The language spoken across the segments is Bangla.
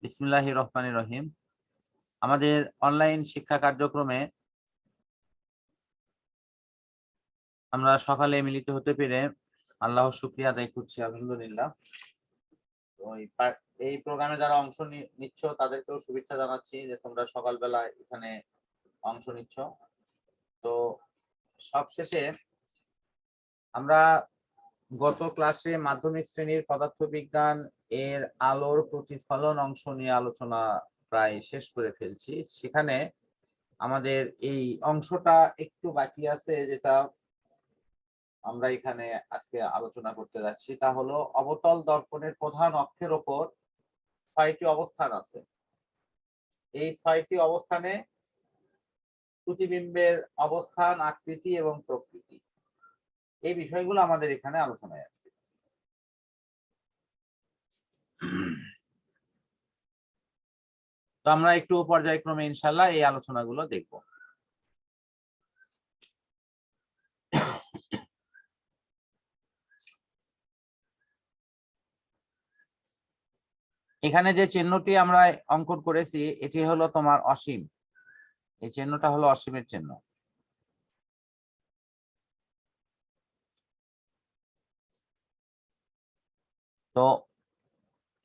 বিসমিল্লাহির রহমানির রহিম। আমাদের অনলাইন শিক্ষা কার্যক্রমে আমরা সকালে মিলিত হতে পেরে আল্লাহর শুকরিয়া আদায় করছি, আলহামদুলিল্লাহ। তো এই প্রোগ্রামে যারা অংশ নিচ্ছ তাদেরকেও শুভেচ্ছা জানাচ্ছি যে তোমরা সকালবেলা এখানে অংশ নিচ্ছ। তো সবশেষে আমরা গত ক্লাসে মাধ্যমিক শ্রেণীর পদার্থবিজ্ঞান এর আলোর প্রতিফলন অংশ নিয়ে আলোচনা প্রায় শেষ করে ফেলছি। সেখানে আমাদের এই অংশটা একটু বাকি আছে, যেটা আমরা এখানে আজকে আলোচনা করতে যাচ্ছি। তা হলো অবতল দর্পণের প্রধান অক্ষের ওপর 6টি অবস্থান আছে। এই 6টি অবস্থানে প্রতিবিম্বের অবস্থান, আকৃতি এবং প্রকৃতি, এই বিষয়গুলো আমাদের এখানে আলোচনায় আছে। তো আমরা একটু পর্যায়ক্রমে ইনশাআল্লাহ এই আলোচনাগুলো দেখব। এখানে যে চিহ্নটি আমরা অঙ্কন করেছি এটি হলো তোমার অসীম। এই চিহ্নটা হলো অসীমের চিহ্ন। তো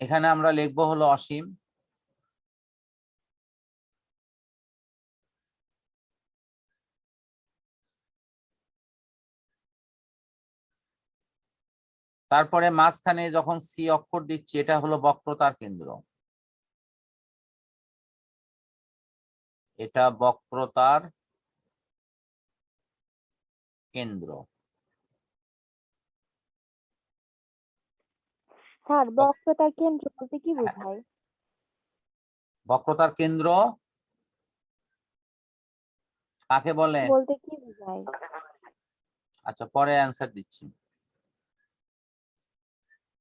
এখানে আমরা লিখবো হলো অসীম। তারপরে মাঝখানে যখন সি অক্ষর দিচ্ছি এটা হলো বক্রতার কেন্দ্র। এটা বক্রতার কেন্দ্র। স্যার, বক্রতার কেন্দ্র বলতে কি বোঝায়? বক্রতার কেন্দ্র কাকে বলে বলতে কি বোঝায়? আচ্ছা, পরে অ্যান্সার দিচ্ছি।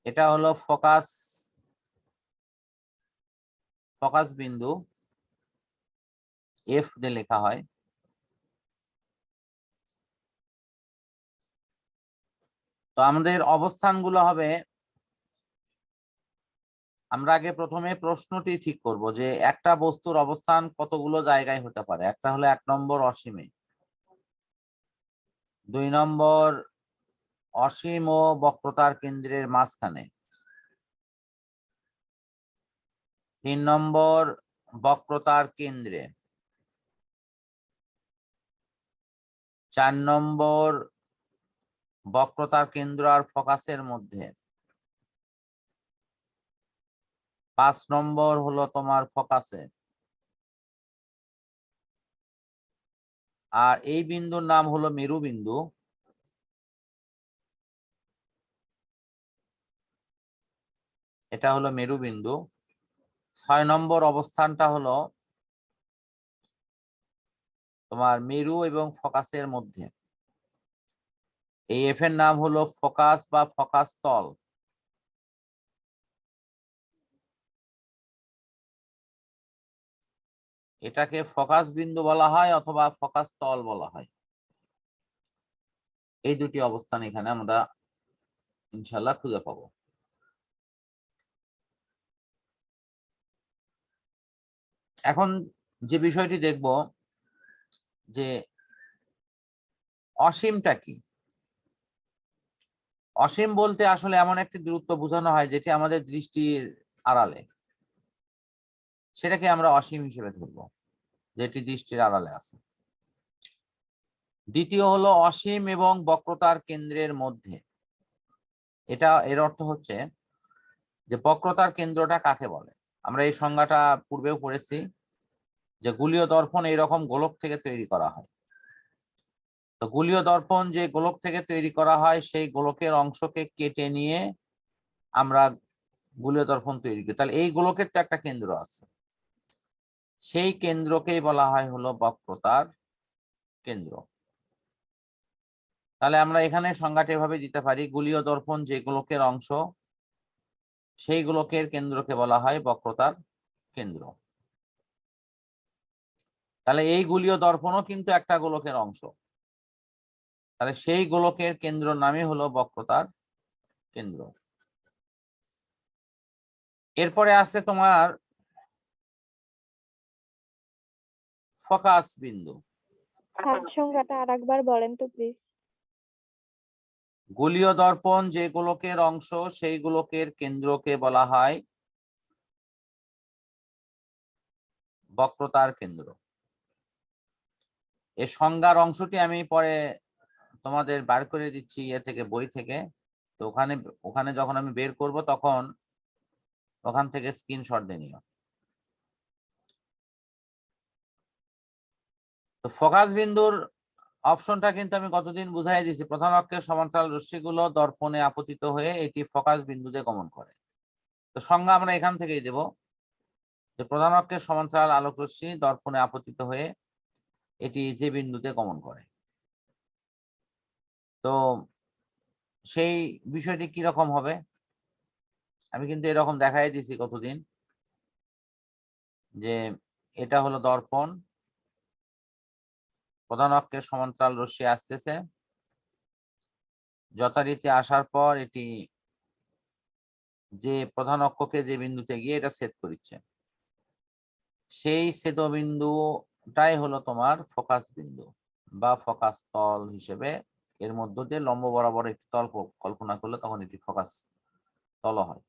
এটা হলো ফোকাস বিন্দু, এফ দিয়ে লেখা হয়। তো আমাদের অবস্থানগুলো হবে, আমরা আগে প্রথমে প্রশ্নটি ঠিক করব যে একটা বস্তুর অবস্থান কতগুলো জায়গায় হতে পারে। একটা হলো 1 নম্বর অসীমে, 2 নম্বর অসীম ও বক্রতার কেন্দ্রের মাঝখানে, 3 নম্বর বক্রতার কেন্দ্রে, 4 নম্বর বক্রতার কেন্দ্র আর ফোকাসের মধ্যে, 5 নম্বর হলো তোমার ফোকাসে। আর এই বিন্দুর নাম হলো মেরু বিন্দু। এটা হলো মেরু বিন্দু। 6 নম্বর অবস্থানটা হলো তোমার মেরু এবং ফোকাসের মধ্যে। এই এফ এর নাম হলো ফোকাস বা ফোকাস তল। এটাকে ফোকাস বিন্দু বলা হয় অথবা ফোকাস তল বলা হয়। এই দুটি অবস্থান এখানে আমরা ইনশাআল্লাহ খুঁজে পাবো। এখন যে বিষয়টি দেখব যে অসীমটা কি। অসীম বলতে আসলে এমন একটি দূরত্ব বোঝানো হয় যেটি আমাদের দৃষ্টির আড়ালে, সেটাকে আমরা অসীম হিসেবে ধরবো, যেটি দৃষ্টির আড়ালে আছে। দ্বিতীয় হলো অসীম এবং বক্রতার কেন্দ্রের মধ্যে। এর অর্থ হচ্ছে যে বক্রতার কেন্দ্রটা কাকে বলে। আমরা এই সংজ্ঞাটা পূর্বেও পড়েছি যে গোলীয় দর্পণ এইরকম গোলক থেকে তৈরি করা হয়। তো গোলীয় দর্পণ যে গোলক থেকে তৈরি করা হয় সেই গোলকের অংশকে কেটে নিয়ে আমরা গোলীয় দর্পণ তৈরি করি। তাহলে এই গোলকের তো একটা কেন্দ্র আছে, সেই কেন্দ্রকেই বলা হয় হলো বক্রতার কেন্দ্র। তাহলে আমরা এখানে সংজ্ঞাটা এভাবে দিতে পারি, গোলীয় দর্পণ যে গোলকের অংশ সেই গোলকের কেন্দ্রকে বলা হয় বক্রতার কেন্দ্র। তাহলে এই গোলীয় দর্পণও কিন্তু একটা গোলকের অংশ। তাহলে সেই গোলকের কেন্দ্র নামই হলো বক্রতার কেন্দ্র। এরপরে আছে তোমার ফোকাস বিন্দু? স্যার সংজ্ঞাটা আরেকবার বলেন তো প্লিজ। গোলীয় দর্পণ যে গোলকের অংশ সেই গোলকের কেন্দ্রকে বলা হয় বক্রতার কেন্দ্র। এই সংজ্ঞার অংশটি আমি পরে তোমাদের বার করে দিচ্ছি বই থেকে। তো ওখানে যখন আমি বের করব তখন ওখান থেকে স্ক্রিনশট দিয়ে নিও। তো ফোকাস বিন্দুর অপশনটা কিন্তু আমি গতদিন বুঝাই দিয়েছি। প্রধান অক্ষের সমান্তরাল রশ্মিগুলো দর্পণে আপতিত হয়ে এটি ফোকাস বিন্দুতে গমন করে। তো সংজ্ঞা আমরা এখান থেকেই দেব যে প্রধান অক্ষের সমান্তরাল আলোক রশ্মি দর্পণে আপতিত হয়ে এটি যে বিন্দুতে গমন করে। তো সেই বিষয়টি কি রকম হবে আমি কিন্তু এরকম দেখাই দিয়েছি কতদিন, যে এটা হলো দর্পণ, প্রধান অক্ষের সমান্তরাল রশ্মি আসতেছে, যথারীতি আসার পর এটি যে প্রধান অক্ষকে যে বিন্দুতে গিয়ে এটা ছেদ করছে, সেই ছেদবিন্দুটাই হলো তোমার ফোকাস বিন্দু বা ফোকাস তল হিসেবে। এর মধ্য দিয়ে লম্ব বরাবর একটি তল কল্পনা করলে তখন এটি ফোকাস তল হয়।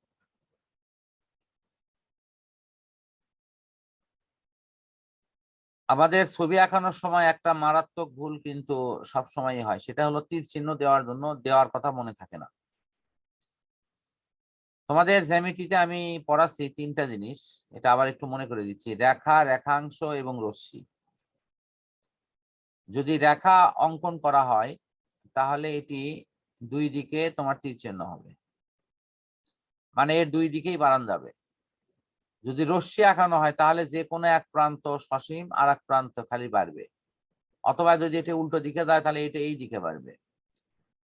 আমাদের ছবি আঁকানোর সময় একটা মারাত্মক ভুল কিন্তু সব সময়ই হয়, সেটা হলো তীর চিহ্ন দেওয়ার কথা মনে থাকে না। তোমাদের জ্যামিতিতে আমি পড়াচ্ছি তিনটা জিনিস, এটা আবার একটু মনে করে দিচ্ছি। রেখা, রেখাংশ এবং রশ্মি। যদি রেখা অঙ্কন করা হয় তাহলে এটি দুই দিকে তোমার তীর চিহ্ন হবে, মানে এর দুই দিকেই বাড়ান যাবে। যদি রশ্মি আঁকানো হয় তাহলে যে কোনো এক প্রান্ত সসীম আর এক প্রান্ত খালি বাড়বে, অথবা যদি এটা উল্টো দিকে যায় তাহলে এটা এই দিকে বাড়বে।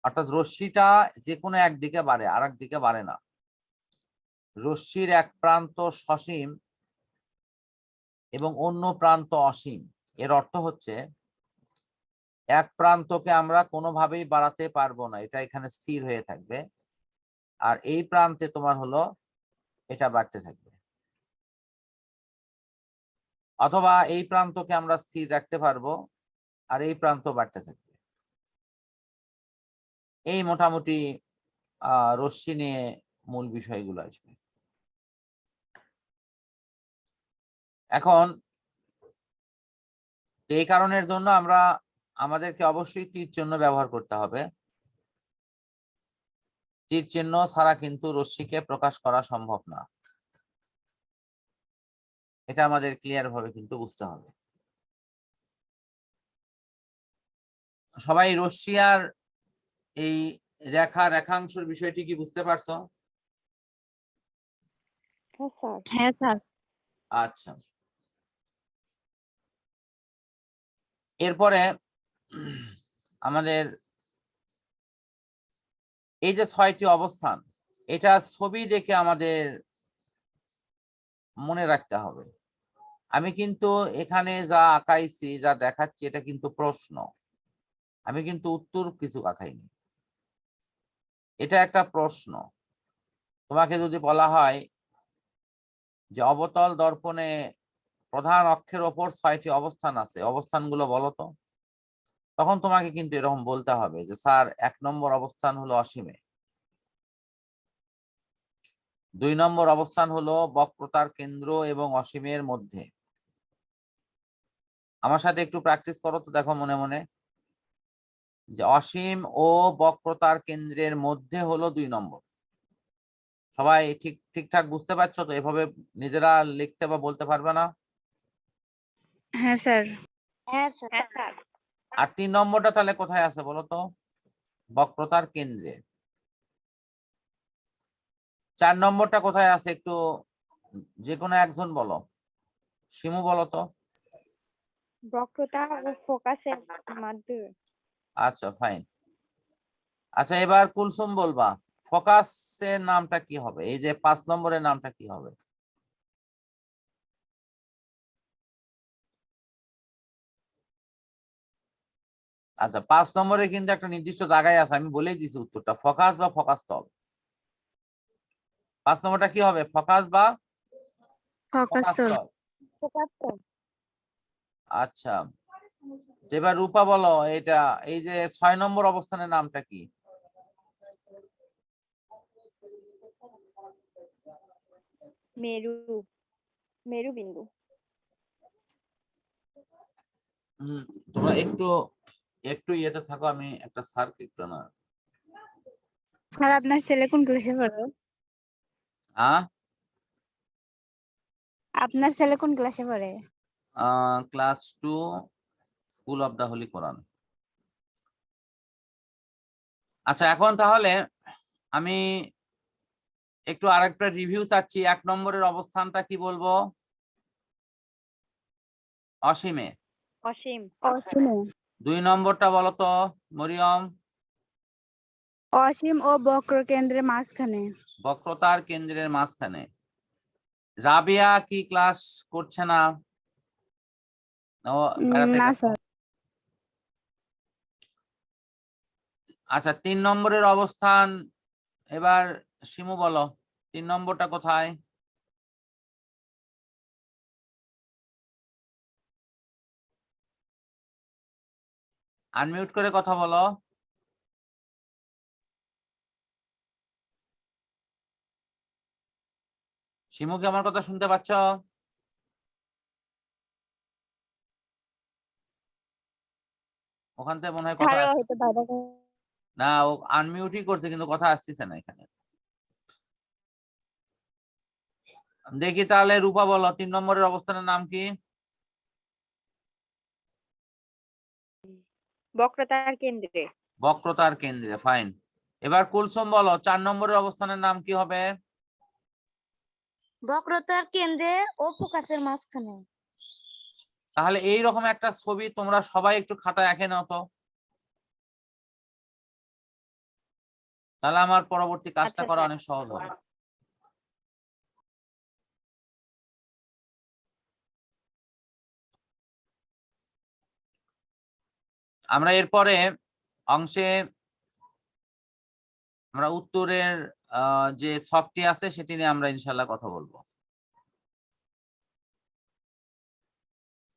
অর্থাৎ রশ্মিটা যে কোনো একদিকে বাড়ে, আর এক দিকে বাড়ে না। রশ্মির এক প্রান্ত সসীম এবং অন্য প্রান্ত অসীম। এর অর্থ হচ্ছে এক প্রান্তকে আমরা কোনোভাবেই বাড়াতে পারবো না, এটা এখানে স্থির হয়ে থাকবে, আর এই প্রান্তে তোমার হলো এটা বাড়তে থাকবে। অথবা এই প্রান্তকে আমরা স্থির রাখতে পারবো আর এই প্রান্ত বাড়তে থাকবে। এই মোটামুটি রশ্মি নিয়ে মূল বিষয়গুলো আসবে। এখন এই কারণের জন্য আমাদেরকে অবশ্যই তীর চিহ্ন ব্যবহার করতে হবে। তীর চিহ্ন ছাড়া কিন্তু রশ্মিকে প্রকাশ করা সম্ভব না, এটা আমাদের ক্লিয়ার ভাবে কিন্তু বুঝতে হবে। সবাই রশ্মি আর এই রেখা, রেখাংশের বিষয়টি কি বুঝতে পারছো? হ্যাঁ স্যার। হ্যাঁ স্যার। আচ্ছা, এরপরে আমাদের এই যে 6টি অবস্থান, এটা ছবি দেখে আমাদের মনে রাখতে হবে। আমি কিন্তু এখানে যা আঁকাইছি, যা দেখাচ্ছি, এটা কিন্তু প্রশ্ন, আমি কিন্তু উত্তর কিছু আঁকাইনি, এটা একটা প্রশ্ন। তোমাকে যদি বলা হয় যে অবতল দর্পণে প্রধান অক্ষের ওপর 6টি অবস্থান আছে, অবস্থানগুলো বলো তো, তখন তোমাকে কিন্তু এরকম বলতে হবে যে স্যার 1 নম্বর অবস্থান হলো অসীমে, 2 নম্বর অবস্থান হলো বক্রতার কেন্দ্র এবং অসীমের মধ্যে। আমার সাথে একটু প্র্যাকটিস করো তো, দেখো মনে মনে যে অসীম ও বক্রতার কেন্দ্রের মধ্যে হলো 2 নম্বর। সবাই ঠিকঠাক বুঝতে পারছো তো? এভাবে নিজেরা লিখতে বা বলতে পারবে না? হ্যাঁ স্যার। হ্যাঁ স্যার। আর 3 নম্বরটা তাহলে কোথায় আছে বলো তো? বক্রতার কেন্দ্রে। 4 নম্বরটা কোথায় আছে একটু যে কোনো একজন বলো, শিমু বলো তো। বক্রতা ও ফোকাসের মধ্যে। আচ্ছা, ফাইন। আচ্ছা, এবার কুলসুম বলবা ফোকাসের নামটা কি হবে, এই যে 5 নম্বরের নামটা কি হবে? আচ্ছা, 5 নম্বরে কিন্তু একটা নির্দিষ্ট জায়গায় আছে, আমি বলেই দিছি উত্তরটা, ফোকাস বা ফোকাস তল। 5 নম্বরটা কি হবে, ফোকাস বা ফোকাস ফোকাস তল। তল? ফোকাস তো। আচ্ছা, এবার রূপা বলো, এটা এই যে 6 নম্বর অবস্থানের নামটা কি? মেরু, মেরুবিন্দু। তোমরা একটু একটু ইয়েতে থাকো, আমি একটা স্যারকে একটু না। স্যার আপনার ছেলে কোন ক্লাসে পড়ে? আপনার ছেলে কোন ক্লাসে পড়ে? Class 2, school of the holy Quran. আচ্ছা, এখন তাহলে আমি একটু আরেকটা রিভিউ চাচ্ছি। 1 নম্বরের অবস্থানটা কি বলবো? অসীমে। অসীম। অসীমে। 2 নম্বরটা বলো তো মরিয়ম? অসীম ও বক্র কেন্দ্রের মাঝখানে। বক্রতার কেন্দ্রের মাঝখানে। রাবিয়া কি ক্লাস করছে না? ও বেড়াতে না গেছে। স্যার। আচ্ছা, 3 নম্বরের অবস্থান এবার শিমু বলো, 3 নম্বরটা কোথায়? আনমিউট করে কথা বলো। শিমু কি আমার কথা শুনতে পাচ্ছ? ওখান থেকে মনে হয় কথা স্যারও আসছে হয়তো বাইরে। না, ও আনমিউটই করছে কিন্তু কথা আসতেছে না এখানে। দেখি তাহলে রূপা বলো, 3 নম্বরের অবস্থানের নাম কি? বক্রতার কেন্দ্রে। বক্রতার কেন্দ্রে, ফাইন। এবার কুলসুম বলো, 4 নম্বরের অবস্থানের নাম কি হবে? বক্রতার কেন্দ্রে ও ফোকাসের মাঝখানে। তাহলে এই রকম একটা ছবি তোমরা সবাই একটু খাতায় এঁকে নাও তো, তাহলে আমার পরবর্তী কাজটা আচ্ছা করা স্যার। অনেক সহজ হবে। আমরা এরপরে অংশে আমরা উত্তরের যে ছকটি আছে সেটি নিয়ে আমরা ইনশাল্লাহ কথা বলবো।